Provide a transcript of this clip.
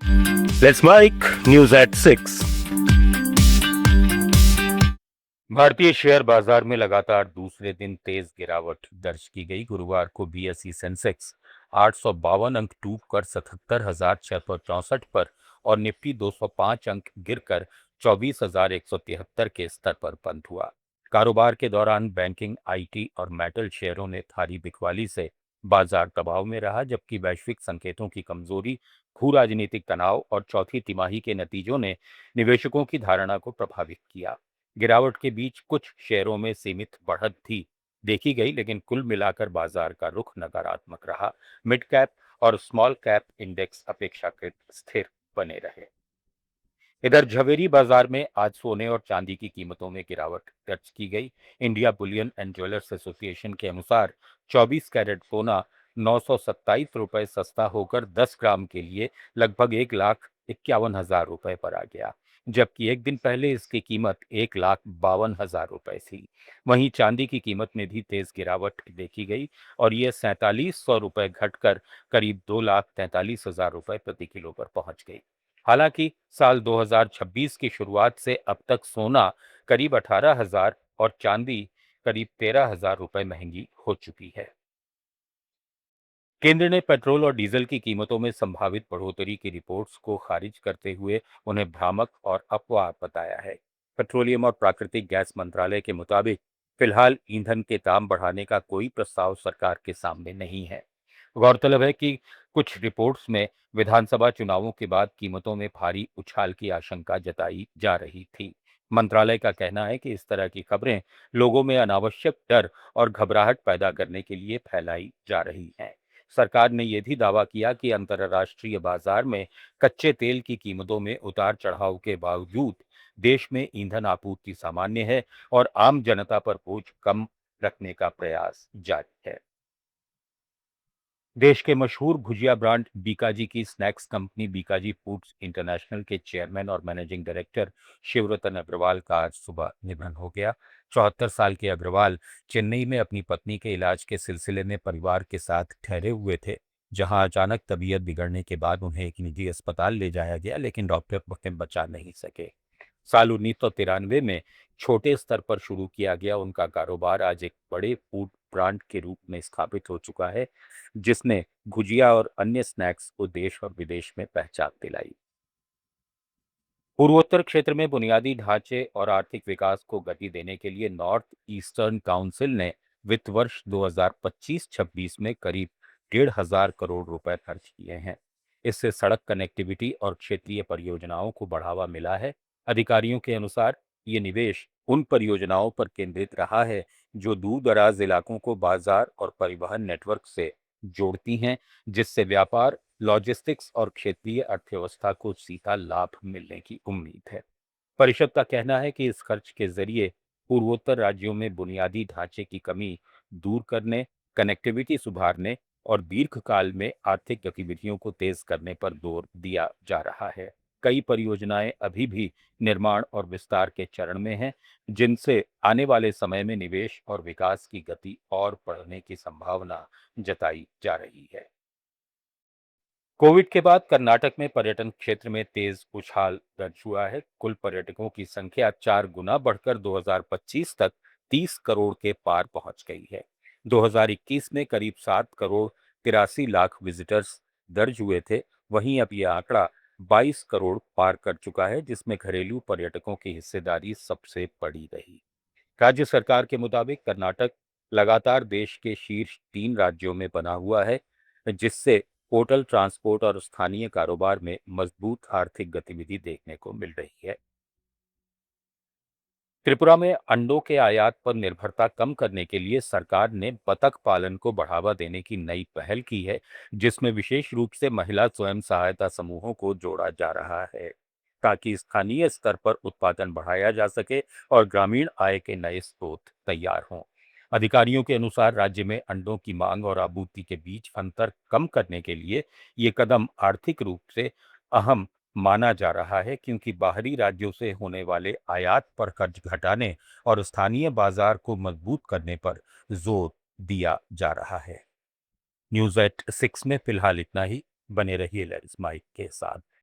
Let's mic news at 6। भारतीय share बाजार में लगातार दूसरे दिन तेज गिरावट दर्ज की गई। गुरुवार को बीएसई सेंसेक्स 852 अंक टूटकर 77,664 पर और निफ्टी 205 अंक गिरकर 24,173 के स्तर पर बंद हुआ। कारोबार के दौरान बैंकिंग, आईटी और मेटल शेयरों ने भारी बिकवाली से बाजार दबाव में रहा, जबकि वैश्विक संकेतों की कमजोरी, भू राजनीतिक तनाव और चौथी तिमाही के नतीजों ने निवेशकों की धारणा को प्रभावित किया। गिरावट के बीच कुछ शेयरों में सीमित बढ़त भी देखी गई, लेकिन कुल मिलाकर बाजार का रुख नकारात्मक रहा। मिड कैप और स्मॉल कैप इंडेक्स अपेक्षाकृत स्थिर बने रहे। इधर झवेरी बाजार में आज सोने और चांदी की कीमतों में गिरावट दर्ज की गई। India Boolean and jewellers association के अनुसार 24 कैरेट सोना 927 रुपए सस्ता होकर 10 ग्राम के लिए लगभग 1,51,000 रुपए पर आ गया, जबकि एक दिन पहले इसकी कीमत 1,52,000 रुपए थी। वहीं चांदी की कीमत में भी तेज गिरावट देखी गई और ये 4,700 रुपए घटकर करीब 2,43,000 रुपए प्रति किलो पर पहुंच गई। हालांकि साल 2026 की शुरुआत से अब तक सोना करीब 18,000 और चांदी करीब 13,000 रुपए महंगी हो चुकी है। केंद्र ने पेट्रोल और डीजल की कीमतों में संभावित बढ़ोतरी की रिपोर्ट्स को खारिज करते हुए उन्हें भ्रामक और अफवाह बताया है। पेट्रोलियम और प्राकृतिक गैस मंत्रालय के मुताबिक फिलहाल ईंधन के दाम बढ़ाने का कोई प्रस्ताव सरकार के सामने नहीं है। गौरतलब है कि कुछ रिपोर्ट्स में विधानसभा चुनावों के बाद कीमतों में भारी उछाल की आशंका जताई जा रही थी। मंत्रालय का कहना है कि इस तरह की खबरें लोगों में अनावश्यक डर और घबराहट पैदा करने के लिए फैलाई जा रही हैं। सरकार ने यह भी दावा किया कि अंतर्राष्ट्रीय बाजार में कच्चे तेल की कीमतों में उतार चढ़ाव के बावजूद देश में ईंधन आपूर्ति सामान्य है और आम जनता पर बोझ कम रखने का प्रयास जारी है। देश के मशहूर भुजिया ब्रांड बीकाजी की snacks company Bikaji foods international के चेयरमैन और मैनेजिंग डायरेक्टर शिवरतन अग्रवाल का आज सुबह निधन हो गया। 74 साल के अग्रवाल चेन्नई में अपनी पत्नी के इलाज के सिलसिले में परिवार के साथ ठहरे हुए थे, जहां अचानक तबीयत बिगड़ने के बाद उन्हें एक निजी अस्पताल ले जाया गया, लेकिन डॉक्टर उन्हें बचा नहीं सके। साल 1993 में छोटे स्तर पर शुरू किया गया उनका कारोबार आज एक बड़े फूड ब्रांड के रूप में स्थापित हो चुका है, जिसने भुजिया और अन्य स्नैक्स को देश और विदेश में पहचान दिलाई। पूर्वोत्तर क्षेत्र में बुनियादी ढांचे और आर्थिक विकास को गति देने के लिए नॉर्थ ईस्टर्न काउंसिल ने वित्त वर्ष 2025-26 में करीब 1,500 करोड़ रुपए खर्च किए हैं। इससे सड़क कनेक्टिविटी और क्षेत्रीय परियोजनाओं को बढ़ावा मिला है। अधिकारियों के अनुसार ये निवेश उन परियोजनाओं पर केंद्रित रहा है जो दूर दराज इलाकों को बाजार और परिवहन नेटवर्क से जोड़ती हैं, जिससे व्यापार, लॉजिस्टिक्स और क्षेत्रीय अर्थव्यवस्था को सीधा लाभ मिलने की उम्मीद है। परिषद का कहना है कि इस खर्च के जरिए पूर्वोत्तर राज्यों में बुनियादी ढांचे की कमी दूर करने, कनेक्टिविटी सुधारने और दीर्घकाल में आर्थिक गतिविधियों को तेज करने पर जोर दिया जा रहा है। कई परियोजनाएं अभी भी निर्माण और विस्तार के चरण में हैं, जिनसे आने वाले समय में निवेश और विकास की गति और बढ़ने की संभावना जताई जा रही है। कोविड के बाद कर्नाटक में पर्यटन क्षेत्र में तेज उछाल दर्ज हुआ है। कुल पर्यटकों की संख्या 4 गुना बढ़कर 2025 तक 30 करोड़ के पार पहुंच गई है। 2021 में करीब 7 करोड़ 83 लाख विजिटर्स दर्ज हुए थे। वहीं अब यह आंकड़ा 22 करोड़ पार कर चुका है, जिसमें घरेलू पर्यटकों की हिस्सेदारी सबसे बड़ी रही। राज्य सरकार के मुताबिक कर्नाटक लगातार देश के शीर्ष 3 राज्यों में बना हुआ है, जिससे होटल, ट्रांसपोर्ट और स्थानीय कारोबार में मजबूत आर्थिक गतिविधि देखने को मिल रही है। त्रिपुरा में अंडों के आयात पर निर्भरता कम करने के लिए सरकार ने बतख पालन को बढ़ावा देने की नई पहल की है, जिसमें विशेष रूप से महिला स्वयं सहायता समूहों को जोड़ा जा रहा है, ताकि स्थानीय स्तर पर उत्पादन बढ़ाया जा सके और ग्रामीण आय के नए स्रोत तैयार हों। अधिकारियों के अनुसार राज्य में अंडों की मांग और आपूर्ति के बीच अंतर कम करने के लिए ये कदम आर्थिक रूप से अहम माना जा रहा है, क्योंकि बाहरी राज्यों से होने वाले आयात पर कर्ज घटाने और स्थानीय बाजार को मजबूत करने पर जोर दिया जा रहा है। न्यूज एट 6 में फिलहाल इतना ही। बने रहिए लेट्स माइक के साथ।